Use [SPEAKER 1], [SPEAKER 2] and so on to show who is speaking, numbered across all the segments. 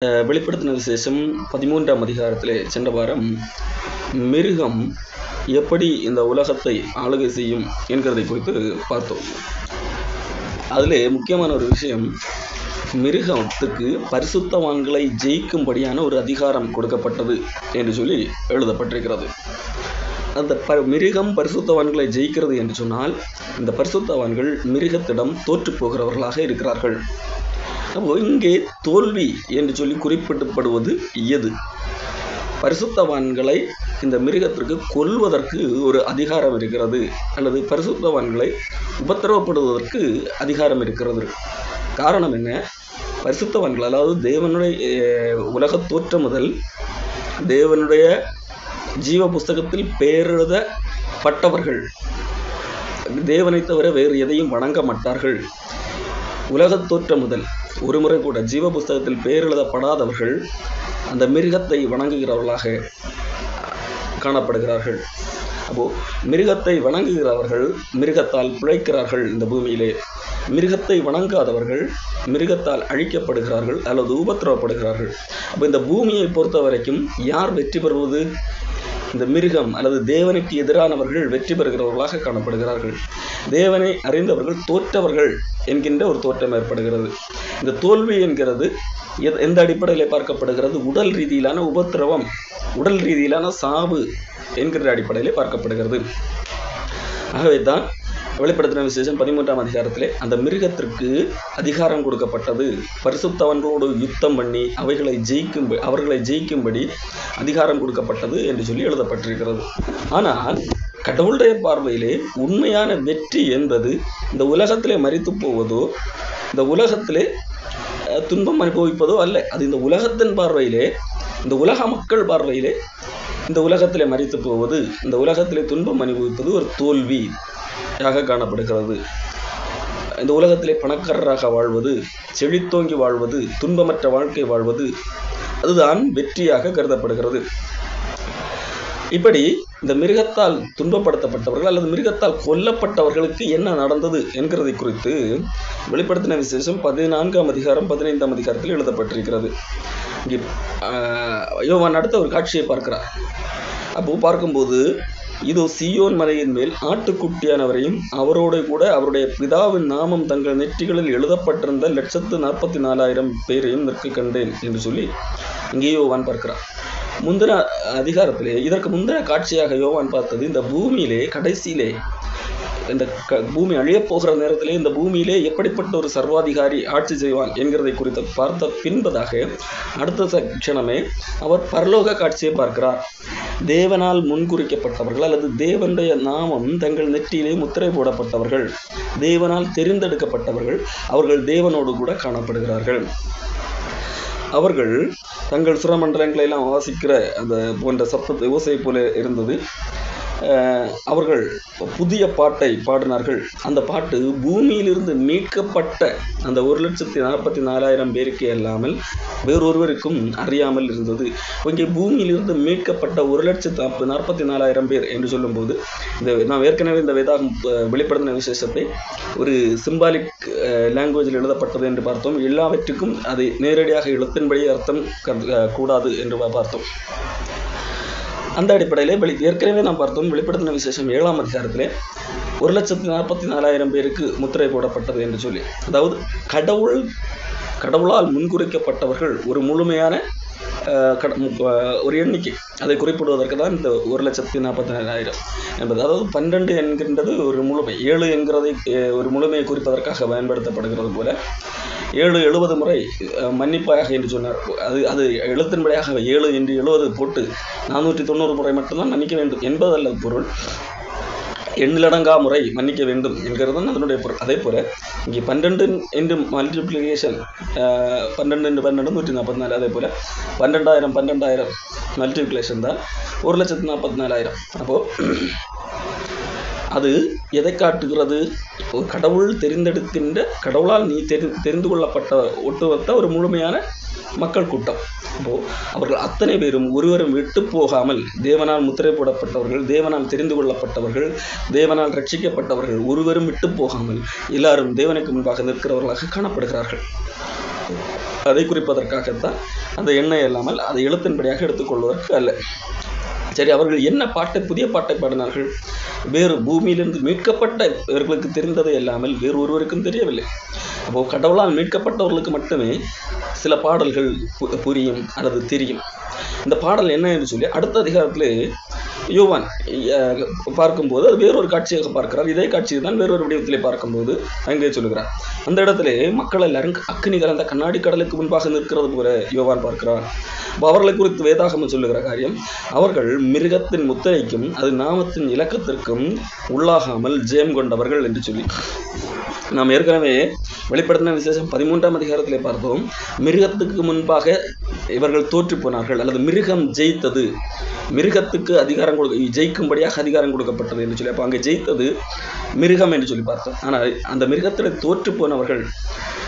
[SPEAKER 1] வெளிப்படுத்தின விசேஷம் 13ஆம் அதிகாரத்திலே சென்ற வாரம் மிருகம் எப்படி இந்த உலகத்தை ஆளுகை செய்யும் என்கிறதை குறித்து பார்த்தோம். அதிலே முக்கியமான ஒரு விஷயம், மிருகத்துக்கு பரிசுத்தவான்களை ஜெயிக்கும்படியான ஒரு அதிகாரம் கொடுக்கப்பட்டது என்று சொல்லி எழுதப்பட்டிருக்கிறது. அந்த மிருகம் பரிசுத்தவான்களை ஜெயிக்கிறது என்று சொன்னால், இந்த பரிசுத்தவான்கள் மிருகத்திடம் தோற்று போகிறவர்களாக இருக்கிறார்கள். அப்போ இங்கே தோல்வி என்று சொல்லி குறிப்பிடப்படுவது எது? பரிசுத்தவான்களை இந்த மிருகத்திற்கு கொல்வதற்கு ஒரு அதிகாரம் இருக்கிறது, அல்லது பரிசுத்தவான்களை உபத்திரவப்படுவதற்கு அதிகாரம் இருக்கிறது. காரணம் என்ன? பரிசுத்தவான்கள், அதாவது தேவனுடைய உலக தோற்றம் முதல் தேவனுடைய ஜீவ புஸ்தகத்தில் பெயரெழுதப்பட்டவர்கள் தேவனை தவிர வேறு எதையும் வணங்க மாட்டார்கள். உலக தோற்றம் முதல் ஒரு முறை கூட ஜீவ புஸ்தகத்தில் பெயரெழுதப்படாதவர்கள் அந்த மிருகத்தை வணங்குகிறவர்களாக காணப்படுகிறார்கள். அப்போ மிருகத்தை வணங்குகிறவர்கள் மிருகத்தால் பிழைக்கிறார்கள். இந்த பூமியிலே மிருகத்தை வணங்காதவர்கள் மிருகத்தால் அழிக்கப்படுகிறார்கள் அல்லது உபத்திரவப்படுகிறார்கள். அப்போ இந்த பூமியை பொறுத்த வரைக்கும் யார் வெற்றி பெறுவது? இந்த மிருகம் அல்லது தேவனுக்கு எதிரானவர்கள் வெற்றி பெறுகிறவர்களாக காணப்படுகிறார்கள். தேவனை அறிந்தவர்கள் தோற்றவர்கள் என்கின்ற ஒரு தோற்றம் ஏற்படுகிறது. இந்த தோல்வி என்கிறது எந்த அடிப்படையில் பார்க்கப்படுகிறது? உடல் ரீதியிலான உபத்திரவம், உடல் ரீதியிலான சாவு என்கிற அடிப்படையிலே பார்க்கப்படுகிறது. ஆகவே தான் வெளிப்படுத்தின விசேஷம் 13ஆம் அதிகாரத்திலே அந்த மிருகத்திற்கு அதிகாரம் கொடுக்கப்பட்டது. பரிசுத்தவன்களோடு யுத்தம் பண்ணி அவர்களை ஜெயிக்கும்படி அதிகாரம் கொடுக்கப்பட்டது என்று சொல்லி எழுதப்பட்டிருக்கிறது. ஆனால் கடவுளுடைய பார்வையிலே உண்மையான வெற்றி என்பது இந்த உலகத்திலே மரித்து போவதோ, இந்த உலகத்திலே துன்பம் அனுபவிப்பதோ அல்ல. அது இந்த உலகத்தின் பார்வையிலே, இந்த உலக மக்கள் பார்வையிலே இந்த உலகத்திலே மரித்து போவது, இந்த உலகத்திலே துன்பம் அனுபவிப்பது ஒரு தோல்வியாக காணப்படுகிறது. இந்த உலகத்திலே பணக்காரராக வாழ்வது, செழித்தோங்கி வாழ்வது, துன்பமற்ற வாழ்க்கை வாழ்வது, அதுதான் வெற்றியாக கருதப்படுகிறது. இப்படி இந்த மிருகத்தால் துன்பப்படுத்தப்பட்டவர்கள் அல்லது மிருகத்தால் கொல்லப்பட்டவர்களுக்கு என்ன நடந்தது என்கிறதை குறித்து வெளிப்படுத்தின விசேஷம் 14ஆம் அதிகாரம் 15ஆம் அதிகாரத்தில் எழுதப்பட்டிருக்கிறது. இங்கே யோவான் அடுத்த ஒரு காட்சியை பார்க்கிறார். அப்போ பார்க்கும்போது, இதோ சீயோன் மலையின் மேல் ஆட்டுக்குட்டியானவரையும் அவரோடு கூட அவருடைய பிதாவின் நாமம் தங்கள் நெற்றிகளில் எழுதப்பட்டிருந்த 144,000 பேரையும் நிற்க கண்டேன் என்று சொல்லி இங்கே யோவான் பார்க்கிறார். முந்தின அதிகாரத்திலே இதற்கு முந்தின காட்சியாக யோவான் பார்த்தது, இந்த பூமியிலே கடைசியிலே இந்த பூமி அழியப் போகிற நேரத்திலே இந்த பூமியிலே எப்படிப்பட்ட ஒரு சர்வாதிகாரி ஆட்சி செய்வான் என்கிறதை குறித்து பார்த்த பின்பதாக அடுத்த க்ஷணமே அவர் பரலோக காட்சியை பார்க்கிறார். தேவனால் முன்குறிக்கப்பட்டவர்கள் அல்லது தேவனுடைய நாமம் தங்கள் நெற்றியிலே முத்திரை போடப்பட்டவர்கள், தேவனால் தெரிந்தெடுக்கப்பட்டவர்கள், அவர்கள் தேவனோடு கூட காணப்படுகிறார்கள். அவர்கள் தங்கள் சுரமண்டலங்களை எல்லாம் வாசிக்கிற அந்த போன்ற சப்தத்தை ஓசை போல இருந்தது. அவர்கள் புதிய பாட்டை பாடினார்கள். அந்த பாட்டு பூமியிலிருந்து மீட்கப்பட்ட அந்த 1,44,000 பேருக்கு அல்லாமல் வேறொருவருக்கும் அறியாமல் இருந்தது. இங்கே பூமியிலிருந்து மீட்கப்பட்ட 1,44,000 பேர் என்று சொல்லும்போது, நாம் ஏற்கனவே இந்த வெளிப்படுத்தின விசேஷத்தை ஒரு சிம்பாலிக் லாங்குவேஜில் எழுதப்பட்டது என்று பார்த்தோம். எல்லாவற்றுக்கும் அதை நேரடியாக எழுத்தின்படி அர்த்தம் கூடாது என்று பார்த்தோம். அந்த அடிப்படையிலே ஏற்கனவே நாம் பார்த்தோம், வெளிப்படுத்தின விசேஷம் 7ஆம் அதிகாரத்திலே 1,44,000 பேருக்கு முத்திரை போடப்பட்டது என்று சொல்லி, அதாவது கடவுளால் முன்குறிக்கப்பட்டவர்கள் ஒரு முழுமையான ஒரு எண்ணிக்கை, அதை குறிப்பிடுவதற்கு தான் இந்த 1,44,000 என்பது. அதாவது 12 என்கின்றது ஒரு முழுமை, 7 என்கிறதை ஒரு முழுமையை குறிப்பதற்காக பயன்படுத்தப்படுகிறது போல 70 முறை மன்னிப்பாக என்று சொன்னார். அது எழுத்தின்படியாக 7 என்று 70 போட்டு 490 முறை மட்டும்தான் மன்னிக்க வேண்டும் என்பதல்ல பொருள். எண்ணிலடங்கா முறை மன்னிக்க வேண்டும் என்கிறது தான் அதனுடைய பொருள். அதே போல இங்கே 12 என்று மல்டிப்ளிகேஷன் 12 × 12 144. அதே போல 12,000 மல்டிப்ளிகேஷன் தான் 1,44,000. அப்போது அது எதை காட்டுகிறது? ஒரு கடவுள் தெரிந்தெடுக்கின்ற, கடவுளால் நீ தெரிந்து கொள்ளப்பட்ட ஒட்டுமொத்த ஒரு முழுமையான மக்கள் கூட்டம். அப்போது அவர்கள் அத்தனை பேரும் ஒருவரும் விட்டு போகாமல், தேவனால் முத்திரை போடப்பட்டவர்கள், தேவனால் தெரிந்து கொள்ளப்பட்டவர்கள், தேவனால் ரட்சிக்கப்பட்டவர்கள், ஒருவரும் விட்டு போகாமல் எல்லாரும் தேவனுக்கு முன்பாக நிற்கிறவர்களாக காணப்படுகிறார்கள். அதை குறிப்பதற்காகத்தான் அந்த எண்ணெய் இல்லாமல் அதை எழுத்தின்படியாக எடுத்துக்கொள்வதற்கு அல்ல. சரி, அவர்கள் என்ன பாட்டை, புதிய பாட்டை பாடினார்கள்? வேறு பூமியிலிருந்து மீட்கப்பட்ட இவர்களுக்கு தெரிந்ததை இல்லாமல் வேறு ஒருவருக்கும் தெரியவில்லை. அப்போ கடவுளால் மீட்கப்பட்டவர்களுக்கு மட்டுமே சில பாடல்கள் புரியும் அல்லது தெரியும். இந்த பாடல் என்ன என்று சொல்லி அடுத்த அதிகாரத்திலே யோவான் பார்க்கும்போது அது வேறொரு காட்சியாக பார்க்கிறார். இதே காட்சியை தான் வேறொரு வடிவத்திலே பார்க்கும்போது அங்கே சொல்லுகிறார். அந்த இடத்துல மக்கள் எல்லாரும் அக்கினி கலந்த கண்ணாடி கடலுக்கு முன்பாக நிற்கிறது போல யோவான் பார்க்கிறார். அவர்களை குறித்து வேதாகமம் சொல்லுகிற காரியம், அவர்கள் மிருகத்தின் முத்திரைக்கும் அது நாமத்தின் இலக்கத்திற்கும் உள்ளாகாமல் ஜெயம் கொண்டவர்கள் என்று சொல்லி நாம் ஏற்கனவே வெளிப்படுத்தின விசேஷம் 13ஆம் அதிகாரத்திலே பார்த்தோம். மிருகத்துக்கு முன்பாக இவர்கள் தோற்று போனார்கள், அல்லது மிருகம் ஜெயித்தது, மிருகத்துக்கு அதிகாரம் ஜெயிக்கும்படியாக அதிகாரம் கொடுக்கப்பட்டது என்று சொல்லி, அப்போ அங்கே ஜெயித்தது மிருகம் என்று சொல்லி பார்த்தோம். ஆனால் அந்த மிருகத்தில் தோற்று போனவர்கள்,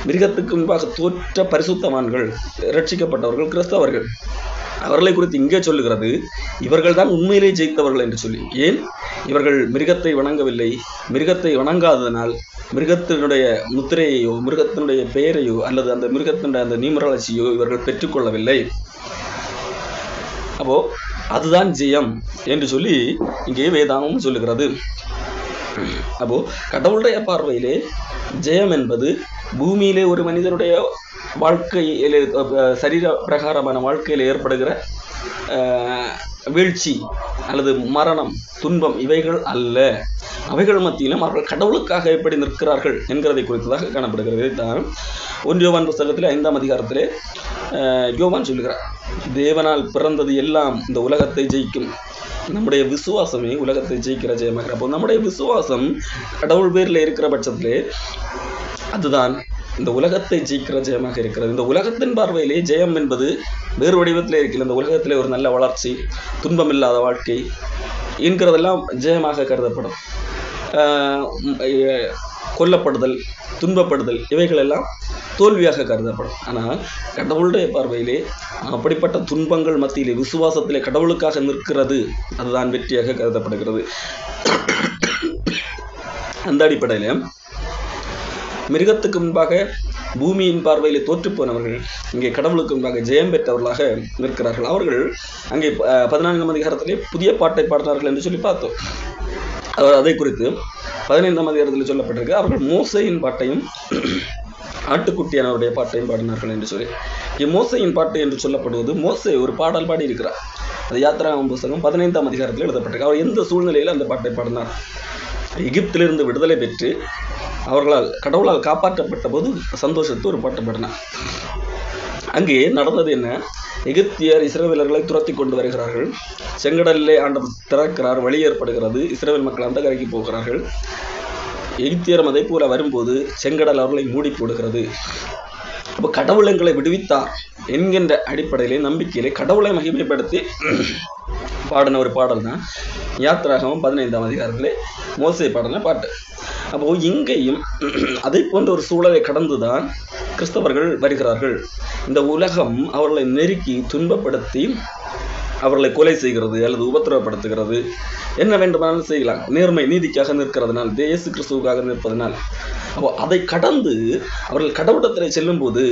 [SPEAKER 1] மிருகத்துக்கு முன்பாக தோற்ற பரிசுத்தவான்கள், ரட்சிக்கப்பட்டவர்கள், கிறிஸ்தவர்கள், அவர்களை குறித்து இங்கே சொல்லுகிறது இவர்கள் தான் உண்மையிலே ஜெயித்தவர்கள் என்று சொல்லி. ஏன்? இவர்கள் மிருகத்தை வணங்கவில்லை. மிருகத்தை வணங்காததனால் மிருகத்தினுடைய முத்திரையையோ மிருகத்தினுடைய பெயரையோ அல்லது அந்த மிருகத்தினுடைய அந்த நியூமராலஜியோ இவர்கள் பெற்றுக்கொள்ளவில்லை. அப்போ அதுதான் ஜெயம் என்று சொல்லி இங்கே வேதாகமும் சொல்லுகிறது. அப்போ கடவுளுடைய பார்வையிலே ஜெயம் என்பது பூமியிலே ஒரு மனிதனுடைய வாழ்க்கையிலே, சரீர பிரகாரமான வாழ்க்கையில் ஏற்படுகிற வீழ்ச்சி அல்லது மரணம், துன்பம் இவைகள் அல்ல. அவைகள் மத்தியிலும் அவர்கள் கடவுளுக்காக எப்படி நிற்கிறார்கள் என்கிறதை குறித்ததாக காணப்படுகிறது. தான் 1 யோவான் புத்தகத்திலே 5ஆம் அதிகாரத்திலே யோவான் சொல்லுகிறார், தேவனால் பிறந்தது எல்லாம் இந்த உலகத்தை ஜெயிக்கும். நம்முடைய விசுவாசமே உலகத்தை ஜெயிக்கிற ஜெயமாக. அப்போ நம்முடைய விசுவாசம் கடவுள் பேரில் இருக்கிற பட்சத்திலே அதுதான் இந்த உலகத்தை ஜெயிக்கிற ஜெயமாக இருக்கிறது. இந்த உலகத்தின் பார்வையிலே ஜெயம் என்பது வேறு வடிவத்திலே இருக்கிறது. இந்த உலகத்திலே ஒரு நல்ல வளர்ச்சி, துன்பமில்லாத வாழ்க்கை என்கிறதெல்லாம் ஜெயமாக கருதப்படும். கொல்லப்படுதல், துன்பப்படுதல் இவைகள் எல்லாம் தோல்வியாக கருதப்படும். ஆனால் கடவுளுடைய பார்வையிலே அப்படிப்பட்ட துன்பங்கள் மத்தியிலே விசுவாசத்திலே கடவுளுக்காக நிற்கிறது அதுதான் வெற்றியாக கருதப்படுகிறது. அந்த அடிப்படையில் மிருகத்துக்கு முன்பாக பூமியின் பார்வையில் தோற்று போனவர்கள் இங்கே கடவுளுக்கு முன்பாக ஜெயம் பெற்றவர்களாக நிற்கிறார்கள். அவர்கள் அங்கே 14ஆம் அதிகாரத்திலே புதிய பாட்டை பாடினார்கள் என்று சொல்லி பார்த்தோம். அதை குறித்து 15ஆம் அதிகாரத்தில் சொல்லப்பட்டிருக்கு, அவர்கள் மோசேயின் பாட்டையும் ஆட்டுக்குட்டியானவருடைய பாட்டையும் பாடினார்கள் என்று சொல்லி. மோசேயின் பாட்டு என்று சொல்லப்படுவது, மோசே ஒரு பாடல் பாடி இருக்கிறார். அது யாத்திராகமம் புத்தகம் 15ஆம் அதிகாரத்தில் எழுதப்பட்டிருக்கு. அவர் எந்த சூழ்நிலையில் அந்த பாட்டை பாடினார்? எகிப்திலிருந்து விடுதலை பெற்று அவர்களால் கடவுளால் காப்பாற்றப்பட்ட போது சந்தோஷத்து ஒரு பாட்டு பாடினார். அங்கே நடந்தது என்ன? எகிப்தியர் இஸ்ரவேலர்களை துரத்தி கொண்டு வருகிறார்கள். செங்கடலிலே ஆண்டவர் திறக்கிறார், வழி ஏற்படுகிறது. இஸ்ரவேல் மக்கள் அந்த கரைக்கு போகிறார்கள். எகிப்தியர் அதை போல வரும்போது செங்கடல் அவர்களை மூடி போடுகிறது. அப்போ கடவுள் எங்களை விடுவித்தார் என்கின்ற அடிப்படையிலே, நம்பிக்கையிலே கடவுளை மகிமைப்படுத்தி பாடின ஒரு பாடல் தான் யாத்திராகமம் 15ஆம் அதிகாரத்திலே மோசே பாடின பாட்டு. அப்போ இங்கேயும் அதை போன்ற ஒரு சூழலை கடந்துதான் கிறிஸ்தவர்கள் வருகிறார்கள். இந்த உலகம் அவர்களை நெருக்கி துன்பப்படுத்தி அவர்களை கொலை செய்கிறது அல்லது உபத்திரவப்படுத்துகிறது. என்ன வேண்டுமானாலும் செய்யலாம், நேர்மை நீதிக்காக நிற்கிறதுனால், இயேசு கிறிஸ்துவுக்காக நிற்பதனால். அப்போ அதை கடந்து அவர்கள் கடவுளத்தில் செல்லும் போது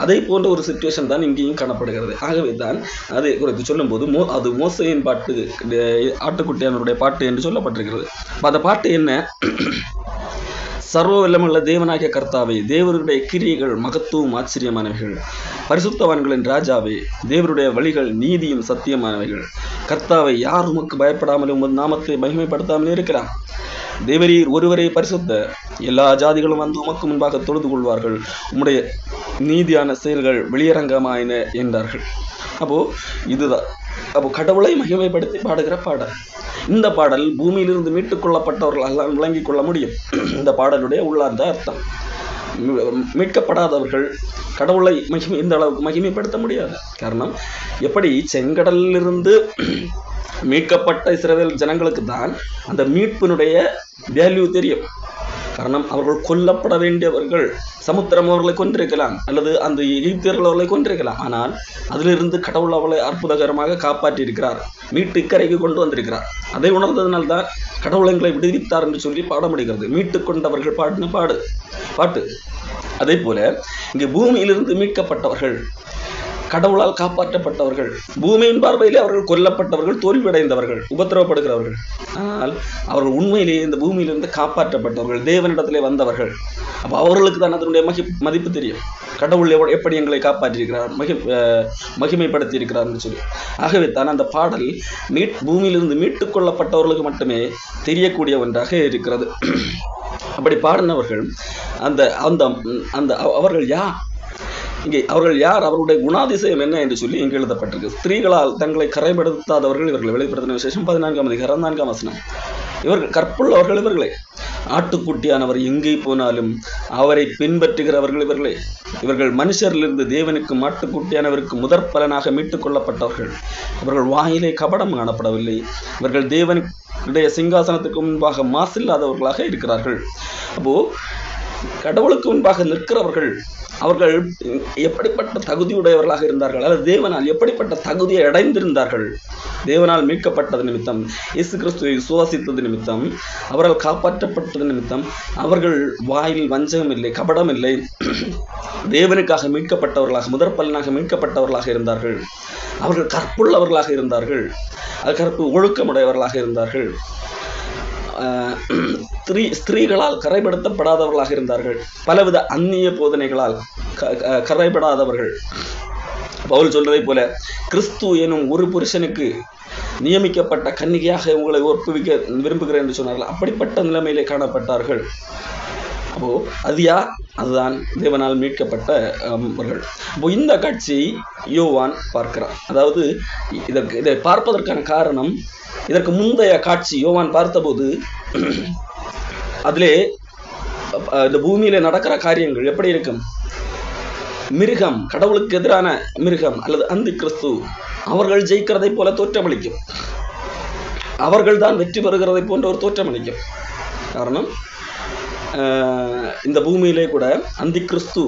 [SPEAKER 1] அதை போன்ற ஒரு சிச்சுவேஷன் தான் இங்கேயும் காணப்படுகிறது. ஆகவே தான் அதை குறித்து சொல்லும்போது அது மோசேயின் பாட்டு, ஆட்டுக்குட்டியானுடைய பாட்டு என்று சொல்லப்பட்டிருக்கிறது. அந்த பாட்டு என்ன? சர்வ வல்லமுள்ள தேவனாகிய கர்த்தாவே, தேவருடைய கிரியைகள் மகத்துவம் ஆச்சரியமானவைகள். பரிசுத்தவான்களின் ராஜாவே, தேவருடைய வழிகள் நீதியும் சத்தியமானவைகள். கர்த்தாவை, யார் உமக்கு பயப்படாமலும் உமது நாமத்தை மகிமைப்படுத்தாமலே இருக்கிறார். தேவரீர் ஒருவரே பரிசுத்த, எல்லா ஜாதிகளும் வந்து உமக்கு முன்பாக தொழுது கொள்வார்கள். உம்முடைய நீதியான செயல்கள் வெளியரங்கமாயின என்றார்கள். இதுதான் கடவுளை மகிமைப்படுத்தி பாடுகிற பாடல். இந்த பாடல் பூமியிலிருந்து மீட்டுக் கொள்ளப்பட்டவர்களால் விளங்கிக் கொள்ள முடியும். இந்த பாடலுடைய உள்ளார்ந்த அர்த்தம், மீட்கப்படாதவர்கள் கடவுளை இந்த அளவுக்கு மகிமைப்படுத்த முடியாது. காரணம், எப்படி செங்கடலிலிருந்து மீட்கப்பட்ட இஸ்ரவேல் ஜனங்களுக்கு தான் அந்த மீட்பினுடைய வேல்யூ தெரியும். காரணம் அவர்கள் கொல்லப்பட வேண்டியவர்கள். சமுத்திரம் அவர்களை கொன்றிருக்கலாம், அல்லது அந்த எகிப்தியர்கள் அவர்களை கொன்றிருக்கலாம். ஆனால் அதிலிருந்து கடவுள் அவர்களை அற்புதகரமாக காப்பாற்றி இருக்கிறார், மீட்டு இக்கரைக்கு கொண்டு வந்திருக்கிறார். அதை உணர்ந்ததனால்தான் கடவுள் எங்களை விடுவித்தார் என்று சொல்லி பாடமடிக்கிறது. மீட்டு கொண்டவர்கள் பாடின பாட்டு. அதே போல இங்கே பூமியிலிருந்து மீட்கப்பட்டவர்கள், கடவுளால் காப்பாற்றப்பட்டவர்கள், பூமியின் பார்வையிலே அவர்கள் கொல்லப்பட்டவர்கள், தோல்வியடைந்தவர்கள், உபத்திரவப்படுகிறவர்கள். ஆனால் அவர்கள் உண்மையிலேயே இந்த பூமியிலிருந்து காப்பாற்றப்பட்டவர்கள், தேவனிடத்திலே வந்தவர்கள். அப்போ அவர்களுக்கு தான் அதனுடைய மதிப்பு தெரியும். கடவுள் எப்படி எங்களை காப்பாற்றியிருக்கிறார், மகிமைப்படுத்தி இருக்கிறார் என்று சொல்லி. ஆகவே தான் அந்த பாடல் பூமியிலிருந்து மீட்டு கொள்ளப்பட்டவர்களுக்கு மட்டுமே தெரியக்கூடிய ஒன்றாக இருக்கிறது. அப்படி பாடினவர்கள் அந்த அந்த அந்த அவர்கள் யார், இங்கே அவர்கள் யார், அவருடைய குணாதிசயம் என்ன என்று சொல்லி இங்கே எழுதப்பட்டிருக்கு. ஸ்திரீகளால் தங்களை கரைப்படுத்தாதவர்கள் இவர்கள். வெளிப்படுத்தின விசேஷம் 14ஆம் அதிகாரம் 4ஆம் வசனம். இவர்கள் கற்புள்ளவர்கள் இவர்களே. ஆட்டுக்குட்டியானவர் எங்கே போனாலும் அவரை பின்பற்றுகிறவர்கள் இவர்களே. இவர்கள் மனுஷரிலிருந்து தேவனுக்கு ஆட்டுக்குட்டியானவருக்கு முதற் பலனாக மீட்டுக் கொள்ளப்பட்டவர்கள். இவர்கள் வாயிலே கபடம் காணப்படவில்லை. இவர்கள் தேவனுடைய சிங்காசனத்துக்கு முன்பாக மாசில்லாதவர்களாக இருக்கிறார்கள். அப்போ கடவுளுக்கு முன்பாக நிற்கிறவர்கள் அவர்கள் எப்படிப்பட்ட தகுதியுடையவர்களாக இருந்தார்கள், அல்லது தேவனால் எப்படிப்பட்ட தகுதியை அடைந்திருந்தார்கள். தேவனால் மீட்கப்பட்டது நிமித்தம், இயேசு கிறிஸ்துவை விசுவாசித்தது நிமித்தம், அவர்கள் காப்பாற்றப்பட்டது நிமித்தம் அவர்கள் வாயில் வஞ்சகம் இல்லை, கபடம் இல்லை. தேவனுக்காக மீட்கப்பட்டவர்களாக, முதற் பலனாக மீட்கப்பட்டவர்களாக இருந்தார்கள். அவர்கள் கற்புள்ளவர்களாக இருந்தார்கள், கற்பு ஒழுக்கமுடையவர்களாக இருந்தார்கள். ஸ்திரீகளால் கரைப்படுத்தப்படாதவர்களாக இருந்தார்கள். பலவித அந்நிய போதனைகளால் கரைபடாதவர்கள். பவுல் சொல்றதை போல கிறிஸ்து எனும் ஒரு புருஷனுக்கு நியமிக்கப்பட்ட கன்னிகையாக உங்களை ஒப்புவிக்க விரும்புகிறேன் என்று சொன்னார்கள். அப்படிப்பட்ட நிலைமையிலே காணப்பட்டார்கள். அப்போ அது யார்? அதுதான் தேவனால் மீட்கப்பட்டவர்கள். அப்போ இந்த காட்சியை யோவான் பார்க்கிறார். அதாவது இதை பார்ப்பதற்கான காரணம், இதற்கு முந்தைய காட்சி யோவான் பார்த்தபோது அதிலே இந்த பூமியில நடக்கிற காரியங்கள் எப்படி இருக்கும்? மிருகம், கடவுளுக்கு எதிரான மிருகம் அல்லது அந்தி கிறிஸ்து அவர்கள் ஜெயிக்கிறதை போல தோற்றமளிக்கும். அவர்கள் தான் வெற்றி பெறுகிறதை போன்ற ஒரு தோற்றமளிக்கும். காரணம், இந்த பூமியிலே கூட அந்தி கிறிஸ்து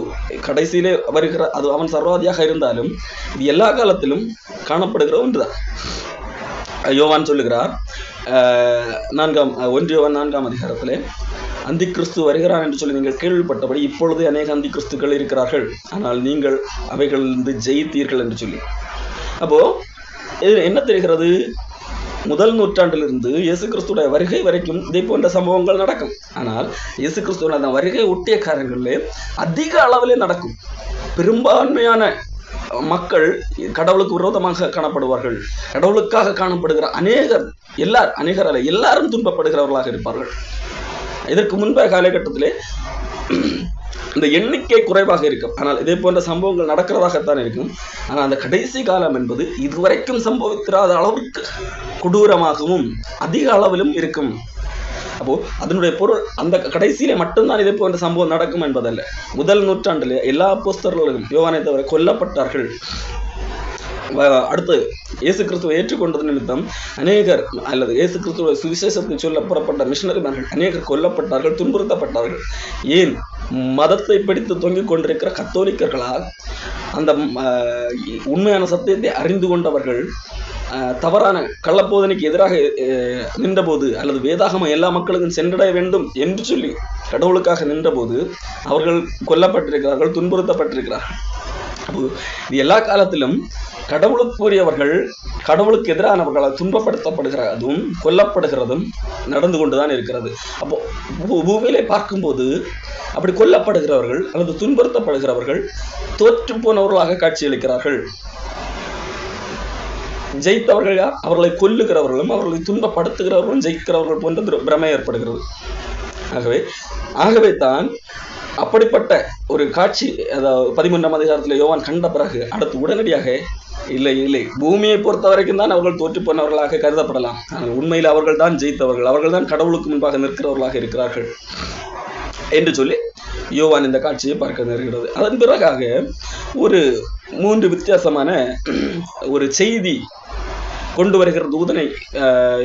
[SPEAKER 1] கடைசியிலே வருகிற, அது அவன் சர்வாதியாக இருந்தாலும் இது எல்லா காலத்திலும் காணப்படுகிற ஒன்றுதான். யோவான் சொல்லுகிறார் 1 யோவான் 4ஆம் அதிகாரத்திலே, அந்தி கிறிஸ்து வருகிறான் என்று சொல்லி நீங்கள் கேள்விப்பட்டபடி இப்பொழுது அநேக அந்தி கிறிஸ்துக்கள் இருக்கிறார்கள், ஆனால் நீங்கள் அவைகளிலிருந்து ஜெயித்தீர்கள் என்று சொல்லி. அப்போ இது என்ன தெரிகிறது? முதல் நூற்றாண்டிலிருந்து இயேசு கிறிஸ்துடைய வருகை வரைக்கும் இதே போன்ற சம்பவங்கள் நடக்கும். ஆனால் இயேசு கிறிஸ்துவ அந்த வருகை ஒட்டிய காரியங்களிலே அதிக அளவிலே நடக்கும். பெரும்பான்மையான மக்கள் கடவுளுக்கு விரோதமாக காணப்படுவார்கள். கடவுளுக்காக காணப்படுகிற அநேகர் அல்ல, எல்லாரும் துன்பப்படுகிறவர்களாக இருப்பார்கள். இதற்கு முன்பே காலகட்டத்திலே இந்த எண்ணிக்கை குறைவாக இருக்கும். ஆனால் இதே போன்ற சம்பவங்கள் நடக்கிறதாகத்தான் இருக்கும். ஆனால் அந்த கடைசி காலம் என்பது இதுவரைக்கும் சம்பவித்திராத அளவிற்கு கொடூரமாகவும் அதிக அளவிலும் இருக்கும். அப்போ அதனுடைய பொருள் அந்த கடைசியிலே மட்டும்தான் இதே போன்ற சம்பவம் நடக்கும் என்பதல்ல. முதல் நூற்றாண்டிலே எல்லா அப்போஸ்தலர்களும் யோவானை தவிர கொல்லப்பட்டார்கள். அடுத்து இயேசு கிறிஸ்துவை ஏற்றுக்கொண்டது நிமித்தம் அநேகர், அல்லது இயேசு கிறிஸ்துவ சுவிசேஷத்தை சொல்ல புறப்பட்ட மிஷனரிமார்கள் அநேகர் கொல்லப்பட்டார்கள், துன்புறுத்தப்பட்டார்கள். ஏன்? மதத்தை பிடித்து தொங்கிக் கொண்டிருக்கிற கத்தோலிக்கர்களால் அந்த உண்மையான சத்தியத்தை அறிந்து கொண்டவர்கள் தவறான கள்ளப்போதனைக்கு எதிராக நின்றபோது, அல்லது வேதாகமம் எல்லா மக்களுக்கும் சென்றடைய வேண்டும் என்று சொல்லி கடவுளுக்காக நின்றபோது அவர்கள் கொல்லப்பட்டிருக்கிறார்கள், துன்புறுத்தப்பட்டிருக்கிறார்கள். இது எல்லா காலத்திலும் கடவுளுக்குரியவர்கள் கடவுளுக்கு எதிரானவர்களால் துன்பப்படுத்தப்படுகிறதும் கொல்லப்படுகிறதும் நடந்து கொண்டுதான் இருக்கிறது. அப்போ பூமியிலே பார்க்கும்போது அப்படி கொல்லப்படுகிறவர்கள் அல்லது துன்புறுத்தப்படுகிறவர்கள் தோற்று போனவர்களாக காட்சியளிக்கிறார்கள். ஜெயித்தவர்கள் யார்? அவர்களை கொல்லுகிறவர்களும் அவர்களை துன்பப்படுத்துகிறவர்களும் ஜெயிக்கிறவர்கள் போன்ற பிரமை ஏற்படுகிறது. ஆகவே தான் அப்படிப்பட்ட ஒரு காட்சி, அதாவது 13ஆம் அதிகாரத்தில் யோவான் கண்ட பிறகு அடுத்து உடனடியாக இல்லை, பூமியை பொறுத்த வரைக்கும் தான் அவர்கள் தோற்று போனவர்களாக கருதப்படலாம், ஆனால் உண்மையில் அவர்கள் தான் ஜெயித்தவர்கள், அவர்கள் தான் கடவுளுக்கு முன்பாக நிற்கிறவர்களாக இருக்கிறார்கள் என்று சொல்லி யோவான் இந்த காட்சியை பார்க்க நேர்கிறது. அதன் பிறகாக ஒரு 3 வித்தியாசமான ஒரு செய்தி கொண்டு வருகிற தூதனை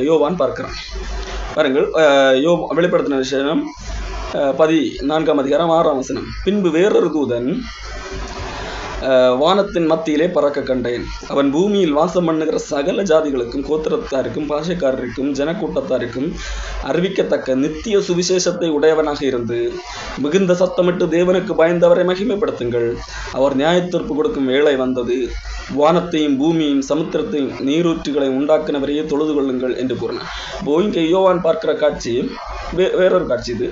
[SPEAKER 1] யோவான் பார்க்கிறான். பாருங்கள், வெளிப்படுத்தின விஷயம் 14 அதிகாரம் 6ஆம் வசனம். பின்பு வேறொரு தூதன் வானத்தின் மத்தியிலே பறக்க கண்டேன். அவன் பூமியில் வாசம் பண்ணுகிற சகல ஜாதிகளுக்கும், கோத்திரத்தாருக்கும், பாஷைக்காரருக்கும், ஜனக்கூட்டத்தாருக்கும் அறிவிக்கத்தக்க நித்திய சுவிசேஷத்தை உடையவனாக இருந்து மிகுந்த சத்தமிட்டு தேவனுக்கு பயந்தவரை மகிமைப்படுத்துங்கள், அவர் நியாயத்தீர்ப்பு கொடுக்கும் வேளை வந்தது, வானத்தையும் பூமியையும் சமுத்திரத்தையும் நீரூற்றுகளையும் உண்டாக்கினவரையே தொழுது கொள்ளுங்கள் என்று கூறினார். இப்போ இங்கே யோவான் பார்க்கிற காட்சி வேறொரு காட்சி. இது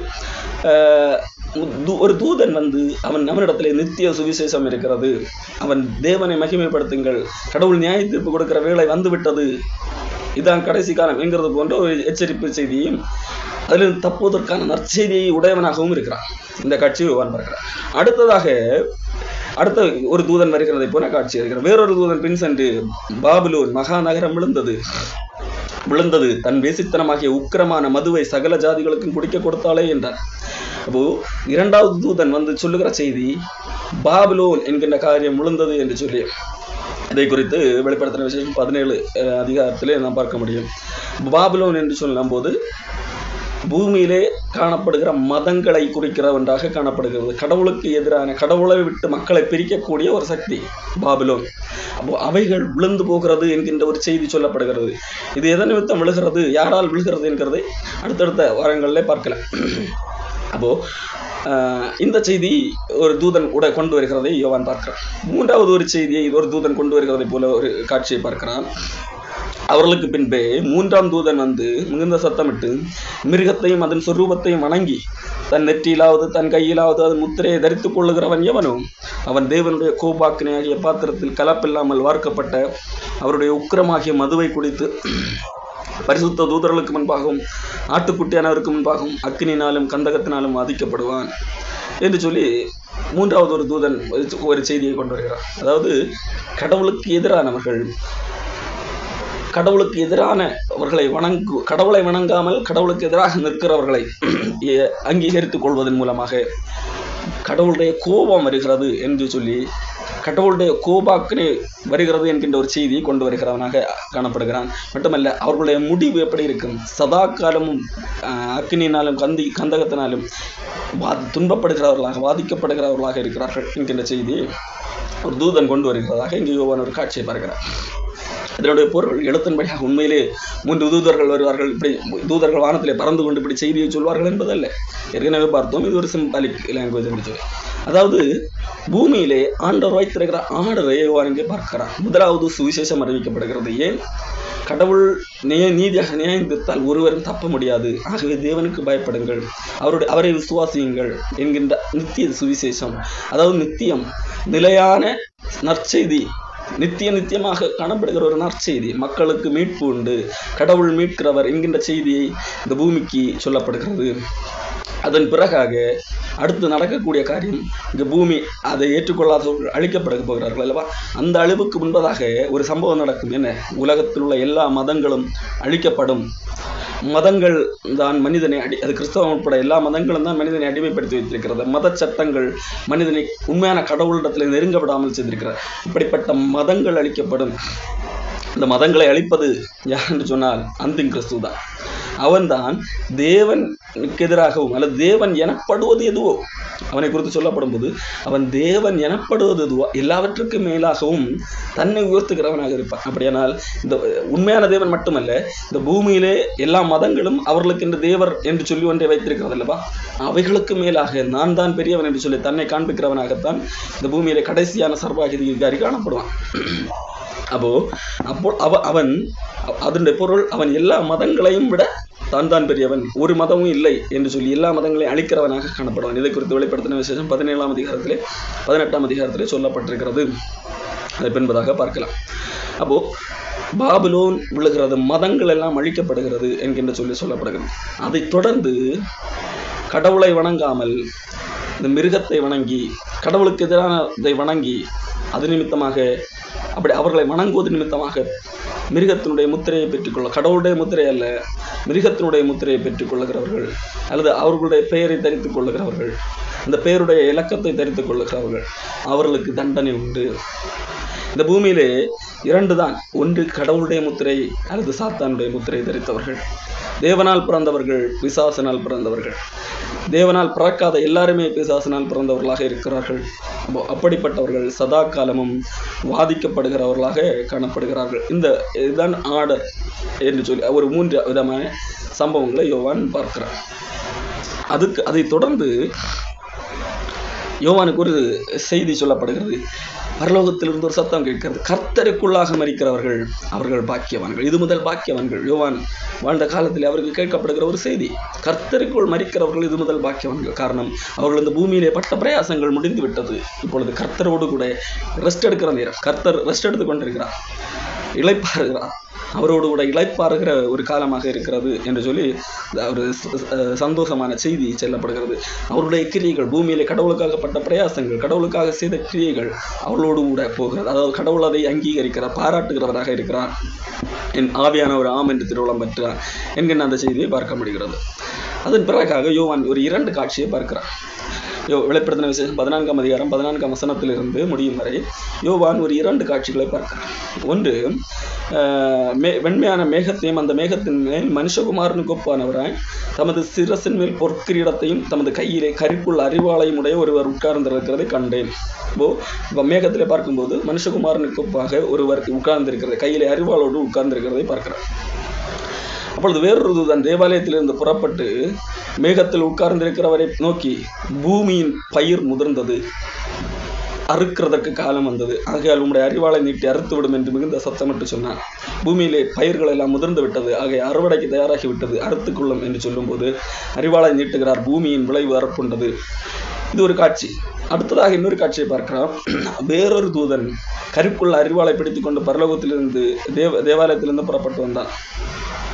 [SPEAKER 1] ஒரு தூதன் வந்து அவனிடத்துல நித்திய சுவிசேஷம் இருக்கிறது, அவன் தேவனை மகிமைப்படுத்துங்கள், கடவுள் நியாய தீர்ப்பு கொடுக்கிற வேளை வந்து விட்டது, இதான் கடைசி காலம் என்கிறது போன்ற ஒரு எச்சரிப்பு செய்தியையும் அதில் தப்புவதற்கான நற்செய்தியை உடையவனாகவும் இருக்கிறான். இந்த காட்சியை யோவான் பார்க்கிறார். அடுத்த ஒரு தூதன் வருகிறதை போல காட்சி இருக்கிறார். வேறொரு தூதன் பின் சென்று பாபிலோன் மகாநகரம் விழுந்தது, தன் வேசித்தனமாகிய உக்கிரமான மதுவை சகல ஜாதிகளுக்கும் குடிக்க கொடுத்தாளே என்றார். அப்போ இரண்டாவது தூதன் வந்து சொல்லுகிற செய்தி பாபிலோன் என்கின்ற காரியம் விழுந்தது என்று சொல்லி, இதை குறித்து வெளிப்படுத்தின விசேஷம் 17 அதிகாரத்திலே நாம் பார்க்க முடியும். பாபிலோன் என்று சொல்லும் போது பூமியிலே காணப்படுகிற மதங்களை குறிக்கிற ஒன்றாக காணப்படுகிறது. கடவுளுக்கு எதிரான, கடவுளை விட்டு மக்களை பிரிக்கக்கூடிய ஒரு சக்தி பாபிலோன். அப்போ அவைகள் விழுந்து போகிறது என்கின்ற ஒரு செய்தி சொல்லப்படுகிறது. இது எதன் நிமித்தம் விழுகிறது, யாரால் விழுகிறது என்கிறதை அடுத்தடுத்த வாரங்களிலே பார்க்கலாம். அப்போ இந்த செய்தி ஒரு தூதன் கொண்டு வருகிறதை யோவான் பார்க்கிறான். மூன்றாவது ஒரு செய்தியை ஒரு தூதன் கொண்டு வருகிறதை போல ஒரு காட்சியை பார்க்கிறான். அவர்களுக்கு பின்பே மூன்றாம் தூதன் வந்து மிகுந்த சத்தமிட்டு மிருகத்தையும் அதன் சொரூபத்தையும் வணங்கி தன் நெற்றியிலாவது தன் கையிலாவது அதன் முத்திரையை தரித்துக் கொள்ளுகிறவன் எவனோ அவன் தேவனுடைய கோபாக்கினையாகிய பாத்திரத்தில் கலப்பில்லாமல் வார்க்கப்பட்ட அவருடைய உக்கிரமாகிய மதுவை குடித்து பரிசுத்த தூதர்களுக்கு முன்பாகவும் ஆட்டுக்குட்டியானவருக்கு முன்பாகவும் அக்கினினாலும் கந்தகத்தினாலும் வாதிக்கப்படுவான் என்று சொல்லி மூன்றாவது ஒரு தூதன் ஒரு செய்தியை கொண்டு வருகிறார். அதாவது கடவுளுக்கு எதிரானவர்கள், கடவுளுக்கு எதிரானவர்களை கடவுளை வணங்காமல் கடவுளுக்கு எதிராக நிற்கிறவர்களை அங்கீகரித்துக் கொள்வதன் மூலமாக கடவுளுடைய கோபம் வருகிறது என்று சொல்லி, கடவுளுடைய கோபாக்கினை வருகிறது என்கின்ற ஒரு செய்தியை கொண்டு வருகிறவனாக காணப்படுகிறான். மட்டுமல்ல, அவர்களுடைய முடிவு எப்படி இருக்கும், சதா காலமும் அக்கினியினாலும் கந்தகத்தினாலும் துன்பப்படுகிறவர்களாக, வாதிக்கப்படுகிறவர்களாக இருக்கிறார்கள் என்கின்ற செய்தியை ஒரு தூதன் கொண்டு வருகிறதாக இங்கே யோவான் ஒரு காட்சியை பார்க்கிறார். இதனுடைய பொருள் எழுத்தின்படியாக உண்மையிலே 3 தூதர்கள் வருவார்கள், இப்படி தூதர்கள் வானத்திலே பறந்து கொண்டு இப்படி செய்தியை சொல்வார்கள் என்பதல்ல. ஏற்கனவே பார்த்தோம், இது ஒரு சிம்பாலிக் லாங்குவேஜ் என்று. அதாவது பூமியிலே ஆண்டவர் வைத்திருக்கிற ஆர்டரை யோவான் இங்கே பார்க்கிறார். முதலாவது சுவிசேஷம் அறிவிக்கப்படுகிறது. ஏன்? கடவுள் நீதியாக நியாயம் தீர்த்தால் ஒருவரும் தப்ப முடியாது. ஆகவே தேவனுக்கு பயப்படுங்கள், அவரை விசுவாசியுங்கள் என்கின்ற நித்திய சுவிசேஷம். அதாவது நித்தியம், நிலையான நற்செய்தி, நித்தியமாக காணப்படுகிற ஒரு நற்செய்தி. மக்களுக்கு மீட்பு உண்டு, கடவுள் மீட்கிறவர் என்கின்ற செய்தியை இந்த பூமிக்கு சொல்லப்படுகிறது. அதன் பிறகாக அடுத்து நடக்கக்கூடிய காரியம், இந்த பூமி அதை ஏற்றுக்கொள்ளாதவர்கள் அழிக்கப்பட போகிறார்கள் அல்லவா? அந்த அழிவுக்கு முன்பதாக ஒரு சம்பவம் நடக்கும். என்ன? உலகத்தில் உள்ள எல்லா மதங்களும் அழிக்கப்படும். மதங்கள் தான் மனிதனை அது கிறிஸ்தவம் உட்பட எல்லா மதங்களும் தான் மனிதனை அடிமைப்படுத்தி வைத்திருக்கிறது. மத சட்டங்கள் மனிதனை உண்மையான கடவுளிடத்தில் நெருங்க விடாமல் செய்திருக்கிறார். இப்படிப்பட்ட மதங்கள் அழிக்கப்படும். இந்த மதங்களை அழிப்பது யார் என்று சொன்னால் அந்தின் கிறிஸ்து தான். அவன்தான் தேவனுக்கு எதிராகவும் அல்லது தேவன் எனப்படுவது எதுவோ அவனை குறித்து சொல்லப்படும் போது அவன் தேவன் எனப்படுவது எதுவோ எல்லாவற்றுக்கும் மேலாகவும் தன்னை உயர்த்துகிறவனாக இருப்பான். அப்படியானால் இந்த உண்மையான தேவன் மட்டுமல்ல, இந்த பூமியிலே எல்லா மதங்களும் அவர்களுக்கு இந்த தேவர் என்று சொல்லி ஒன்றை வைத்திருக்கிறது அல்லவா? அவைகளுக்கு மேலாக நான் தான் பெரியவன் என்று சொல்லி தன்னை காண்பிக்கிறவனாகத்தான் இந்த பூமியிலே கடைசியான சர்வாதிகாரி காணப்படுவான். அப்போ அவன் அதனுடைய பொருள், அவன் எல்லா மதங்களையும் விட தான் பெரியவன், ஒரு மதமும் இல்லை என்று சொல்லி எல்லா மதங்களையும் அழிக்கிறவனாக காணப்படுவான். இதை குறித்து வெளிப்படுத்தின விசேஷம் 17ஆம் அதிகாரத்திலே 18ஆம் அதிகாரத்திலே சொல்லப்பட்டிருக்கிறது. அதை பின்பதாக பார்க்கலாம். அப்போ பாபிலோன் விழுகிறது, மதங்கள் எல்லாம் அழிக்கப்படுகிறது என்கின்ற சொல்லப்படுகிறது. அதை தொடர்ந்து கடவுளை வணங்காமல் இந்த மிருகத்தை வணங்கி, கடவுளுக்கு எதிரானதை வணங்கி, அது நிமித்தமாக அப்படி அவர்களை வணங்குவது நிமித்தமாக மிருகத்தினுடைய முத்திரையை பெற்றுக்கொள்ள, கடவுளுடைய முத்திரை அல்ல, மிருகத்தினுடைய முத்திரையை பெற்றுக் கொள்ளுகிறவர்கள் அல்லது அவர்களுடைய பெயரை தரித்துக் கொள்ளுகிறவர்கள், இந்த பெயருடைய இலக்கத்தை தரித்துக் கொள்ளுகிறவர்கள், அவர்களுக்கு தண்டனை உண்டு. இந்த பூமியிலே 2 தான். ஒன்று கடவுளுடைய முத்திரை அல்லது சாத்தானுடைய முத்திரை தரித்தவர்கள். தேவனால் பிறந்தவர்கள், பிசாசினால் பிறந்தவர்கள். தேவனால் பிறக்காத எல்லாருமே பிசாசினால் பிறந்தவர்களாக இருக்கிறார்கள். அப்படிப்பட்டவர்கள் சதா காலமும் வாதிக்கப்படுகிறவர்களாக காணப்படுகிறார்கள். இதுதான் ஆர்டர் என்று சொல்லி ஒரு 3 விதமான சம்பவங்களை யோவான் பார்க்கிறார். அதை தொடர்ந்து யோவானுக்கு ஒரு செய்தி சொல்லப்படுகிறது. பரலோகத்திலிருந்து ஒரு சத்தம் கேட்கிறது, கர்த்தருக்குள்ளாக மரிக்கிறவர்கள் அவர்கள் பாக்கியவான்கள். இது முதல் பாக்கியவான்கள். யோவான் வாழ்ந்த காலத்தில் அவருக்கு கேட்கப்படுகிற ஒரு செய்தி, கர்த்தருக்குள் மரிக்கிறவர்கள் இது முதல் பாக்கியவான்கள். காரணம், அவர்கள் இந்த பூமியிலே பட்ட பிரயாசங்கள் முடிந்து விட்டது. இப்பொழுது கர்த்தரோடு கூட ரெஸ்ட் எடுக்கிற நேரம். கர்த்தர் ரெஸ்ட் எடுத்து கொண்டிருக்கிறார், இளைப்பாறுகிறார். அவரோடு கூட இளைப்பாறுகிற ஒரு காலமாக இருக்கிறது என்று சொல்லி ஒரு சந்தோஷமான செய்தி செல்லப்படுகிறது. அவருடைய கிரியைகள், பூமியிலே கடவுளுக்காகப்பட்ட பிரயாசங்கள், கடவுளுக்காக செய்த கிரியைகள் அவர்களோடு கூட போகிறது. அதாவது கடவுள் அதை அங்கீகரிக்கிறார், பாராட்டுகிறவராக இருக்கிறார். என் ஆவியானவர் ஆம் என்று திருவுளம் பெற்றார் என்கின்ற அந்த செய்தியை பார்க்க முடிகிறது. அதன் பிறகாக யோவான் ஒரு 2 காட்சியை பார்க்கிறார். வெளிப்படுத்தின விசேஷம் 14ஆம் அதிகாரம் 14ஆம் வசனத்திலிருந்து முடியும் வரை யோவான் ஒரு 2 காட்சிகளை பார்க்கிறார். ஒன்று, வெண்மையான மேகத்தையும் அந்த மேகத்தின் மேல் மனுஷகுமாரனுக்கு ஒப்பானவராய் தமது சிரசின் மேல் பொற்கிரீடத்தையும் தமது கையிலே கரிக்குள் அறிவாளையும் உடைய ஒருவர் உட்கார்ந்திருக்கிறதை கண்டேன். இப்போ மேகத்திலே பார்க்கும்போது மனுஷகுமாரனுக்கு ஒப்பாக ஒருவர் உட்கார்ந்திருக்கிறது, கையிலே அறிவாளோடு உட்கார்ந்திருக்கிறதை பார்க்கிறார். அப்பொழுது வேறொரு தூதன் தேவாலயத்திலிருந்து புறப்பட்டு மேகத்தில் உட்கார்ந்திருக்கிறவரை நோக்கி, பூமியின் பயிர் முதிர்ந்தது, அறுக்கிறதற்கு காலம் வந்தது, ஆகையால் உம்முடைய அறிவாளை நீட்டி அறுத்துவிடும் என்று மிகுந்த சத்தமிட்டு சொன்னார். பூமியிலே பயிர்கள் எல்லாம் முதிர்ந்து விட்டது, ஆகிய அறுவடைக்கு தயாராகிவிட்டது, அறுத்துக்கொள்ளும் என்று சொல்லும்போது அறிவாளை நீட்டுகிறார். பூமியின் விளைவு அறுப்புண்டது. இது ஒரு காட்சி. அடுத்ததாக இன்னொரு காட்சியை பார்க்கிறோம். வேறொரு தூதன் கருக்குள்ள அறிவாளை பிடித்துக் கொண்டு பரலோகத்திலிருந்து தேவாலயத்திலிருந்து புறப்பட்டு வந்தான்.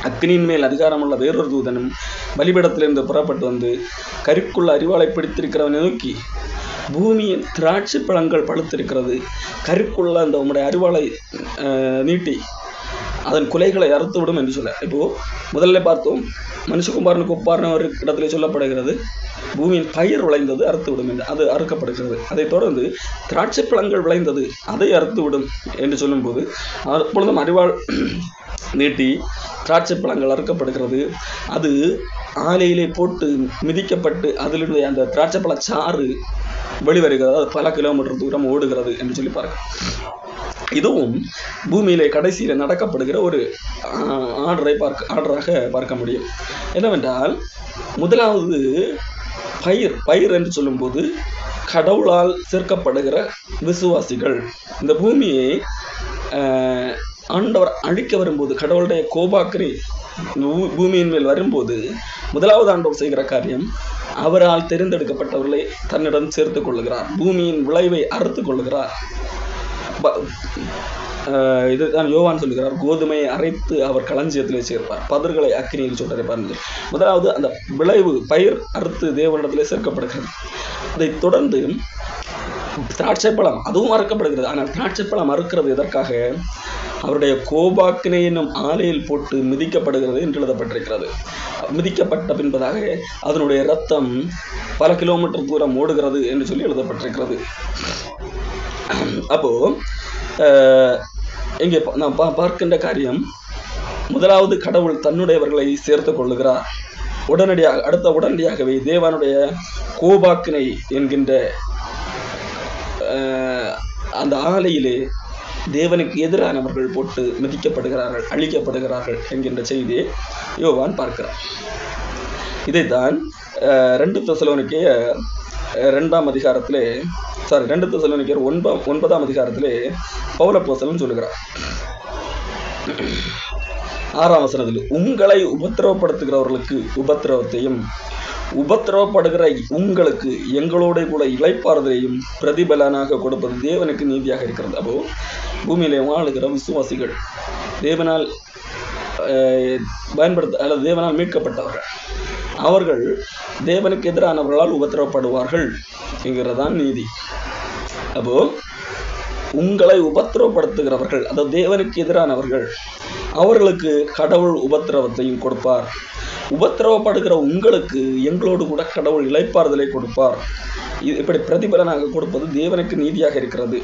[SPEAKER 1] அக்னியின் மேல் அதிகாரமுள்ள வேறொரு தூதனும் பலிபீடத்திலிருந்து புறப்பட்டு வந்து கருக்குள்ள அறிவாளை பிடித்திருக்கிறவனை நோக்கி, பூமியின் திராட்சை பழங்கள் பழுத்திருக்கிறது, கருக்குள்ள அந்த உம்முடைய அறிவாளை நீட்டி அதன் குலைகளை அறுத்து விடும் என்று சொல்ல. இப்போ முதல்ல பார்த்தோம், மனுஷகுமாரனுக்கு ஒப்பான ஒரு இடத்துல சொல்லப்படுகிறது, பூமியின் பயிர் விளைந்தது அறுத்து விடும் என்று, அது அறுக்கப்படுகிறது. அதை தொடர்ந்து திராட்சை பழங்கள் விளைந்தது, அதை அறுத்து விடும் என்று சொல்லும்போது அப்பொழுதும் அறிவாள் நீட்டி திராட்சை பழங்கள் அறுக்கப்படுகிறது. அது ஆலையிலே போட்டு மிதிக்கப்பட்டு அதிலிருந்து அந்த திராட்சை பழ சாறு வெளிவருகிறது, அது பல கிலோமீட்டர் தூரம் ஓடுகிறது என்று சொல்லி பார்க்க. இதுவும் பூமியிலே கடைசியில் நடக்கப்படுகிற ஒரு ஆர்டராக பார்க்க முடியும். என்னவென்றால், முதலாவது பயிர் என்று சொல்லும்போது கடவுளால் சேர்க்கப்படுகிற விசுவாசிகள். இந்த பூமியை ஆண்டவர் அழிக்க வரும்போது, கடவுளுடைய கோபாக்கிரி பூமியின் மேல் வரும்போது முதலாவது ஆண்டவர் செய்கிற காரியம், அவரால் தெரிந்தெடுக்கப்பட்டவர்களை தன்னிடம் சேர்த்து கொள்ளுகிறார், பூமியின் விளைவை அறுத்து கொள்ளுகிறார். இதுதான் யோவான் சொல்லுகிறார், கோதுமையை அரைத்து அவர் களஞ்சியத்திலே சேர்ப்பார், பதர்களை அக்கினியில் சுட்டரைப்பார். முதலாவது அந்த விளைவு பயிர் அறுத்து தேவனிடத்திலே சேர்க்கப்படுகிறது. அதை தொடர்ந்து திராட்சை பழம் அதுவும் அறுக்கப்படுகிறது. ஆனால் திராட்சை பழம் அறுக்கிறது எதற்காக? அவருடைய கோபாக்கினை என்னும் ஆலையில் போட்டு மிதிக்கப்படுகிறது என்று எழுதப்பட்டிருக்கிறது. மிதிக்கப்பட்ட பின்பதாக அதனுடைய இரத்தம் பல கிலோமீட்டர் தூரம் ஓடுகிறது என்று சொல்லி எழுதப்பட்டிருக்கிறது. அப்போ இங்கே நாம் பார்க்கின்ற காரியம், முதலாவது கடவுள் தன்னுடையவர்களை சேர்த்து கொள்ளுகிறார். உடனடியாகவே தேவனுடைய கோபாக்கினை என்கின்ற அந்த ஆலையிலே தேவனுக்கு எதிரானவர்கள் போட்டு மிதிக்கப்படுகிறார்கள், அழிக்கப்படுகிறார்கள் என்கின்ற செய்தியை யோவான் பார்க்கிறார். இதைத்தான் 2 தெசலோனிக்கேயர் 2ஆம் அதிகாரத்திலே 2 தெசலோனிக்கேயர் 9ஆம் அதிகாரத்திலே பவுல் அப்போஸ்தலன் சொல்லுகிறார். 6ஆம் வசனத்தில், உங்களை உபத்திரவப்படுத்துகிறவர்களுக்கு உபத்திரவத்தையும் உபத்திரவப்படுகிற உங்களுக்கு எங்களோட கூட இளைப்பாறுதலையும் பிரதிபலனாக கொடுப்பது தேவனுக்கு நீதியாக இருக்கிறது. அப்போ பூமியிலே வாழுகிற விசுவாசிகள், தேவனால் தேவனால் மீட்கப்பட்டவர்கள், அவர்கள் தேவனுக்கு எதிரானவர்களால் உபத்திரவப்படுவார்கள் என்கிறதான் நீதி. அப்போ உங்களை உபத்திரவப்படுத்துகிறவர்கள், அதாவது தேவனுக்கு எதிரானவர்கள், அவர்களுக்கு கடவுள் உபத்திரவத்தையும் கொடுப்பார். உபத்திரவப்படுகிற உங்களுக்கு எங்களோடு கூட கடவுள் இளைப்பாறுதலை கொடுப்பார். இப்படி பிரதிபலனாக கொடுப்பது தேவனுக்கு நீதியாக இருக்கிறது.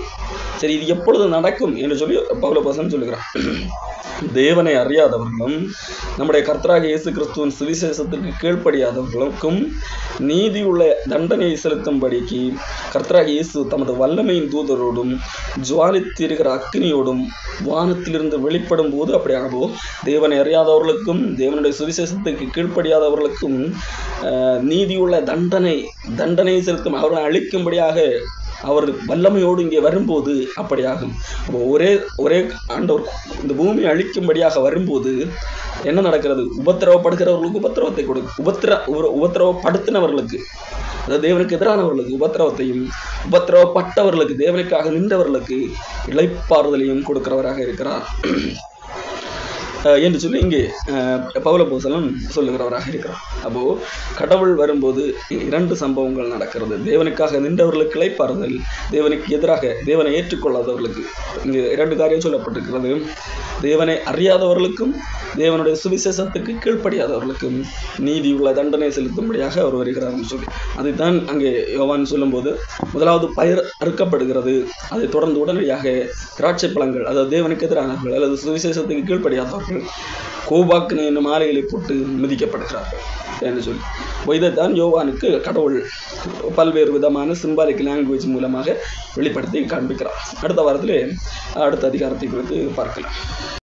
[SPEAKER 1] சரி, இது எப்பொழுது நடக்கும் என்று சொல்லி பவுலப்போஸ்தலன் சொல்லுகிறார். தேவனை அறியாதவர்களும் நம்முடைய கர்த்தராகிய இயேசு கிறிஸ்துவின் சுவிசேஷத்திற்கு கீழ்ப்படியாதவர்களுக்கும் நீதியுள்ள தண்டனையை செலுத்தும்படிக்கு கர்த்தராகிய இயேசு தமது வல்லமையின் தூதரோடும் ஜுவாலித்திருக்கிற அக்னியோடும் வானத்திலிருந்து வெளிப்படும் போது அப்படியாகவோ தேவனை அறியாதவர்களுக்கும் தேவனுடைய சுவிசேஷத்துக்கு கீழ்ப்படியாதவர்களுக்கும் நீதியுள்ள தண்டனையை செலுத்தும், அவர்களை அழிக்கும்படியாக அவர் வல்லமையோடு இங்கே வரும்போது அப்படியாகும். அப்போ ஒரே ஆண்டவர் இந்த பூமியை அழிக்கும்படியாக வரும்போது என்ன நடக்கிறது? உபத்திரவப்படுகிறவர்களுக்கு உபத்திரவத்தை உபத்திரவப்படுத்தினவர்களுக்கு, அதாவது தேவனுக்கு எதிரானவர்களுக்கு உபத்திரவத்தையும், உபத்திரவப்பட்டவர்களுக்கு தேவனுக்காக நின்றவர்களுக்கு இளைப்பாறுதலையும் கொடுக்கிறவராக இருக்கிறார் என்று சொல்லி இங்கே பவுலப்போஸ்தலன் சொல்லுகிறவராக இருக்கிறார். அப்போ கடவுள் வரும்போது 2 சம்பவங்கள் நடக்கிறது. தேவனுக்காக நின்றவர்களுக்கு இளைப்பாறுதல், தேவனுக்கு எதிராக தேவனை ஏற்றுக்கொள்ளாதவர்களுக்கு இங்கே 2 காரியம் சொல்லப்பட்டிருக்கிறது. தேவனை அறியாதவர்களுக்கும் தேவனுடைய சுவிசேஷத்துக்கு கீழ்ப்படியாதவர்களுக்கும் நீதியுள்ள தண்டனை செலுத்தும்படியாக அவர் வருகிறார் சொல்லி அதைத்தான் அங்கே யோவான் சொல்லும்போது, முதலாவது பயிர் அறுக்கப்படுகிறது, அதை தொடர்ந்து உடனடியாக திராட்சை பழங்கள், அதாவது தேவனுக்கு எதிரானவர்கள் அல்லது சுவிசேஷத்துக்கு கீழ்ப்படியாதவர்கள் கோபாக்கினை என்னும் மாலைகளை போட்டு மிதிக்கப்படுகிறார்கள் என்று சொல்லி இதைத்தான் யோவானுக்கு கடவுள் பல்வேறு விதமான சிம்பாலிக் லாங்குவேஜ் மூலமாக வெளிப்படுத்தி காண்பிக்கிறார். அடுத்த வாரத்திலே அடுத்த அதிகாரத்தை குறித்து பார்க்கலாம்.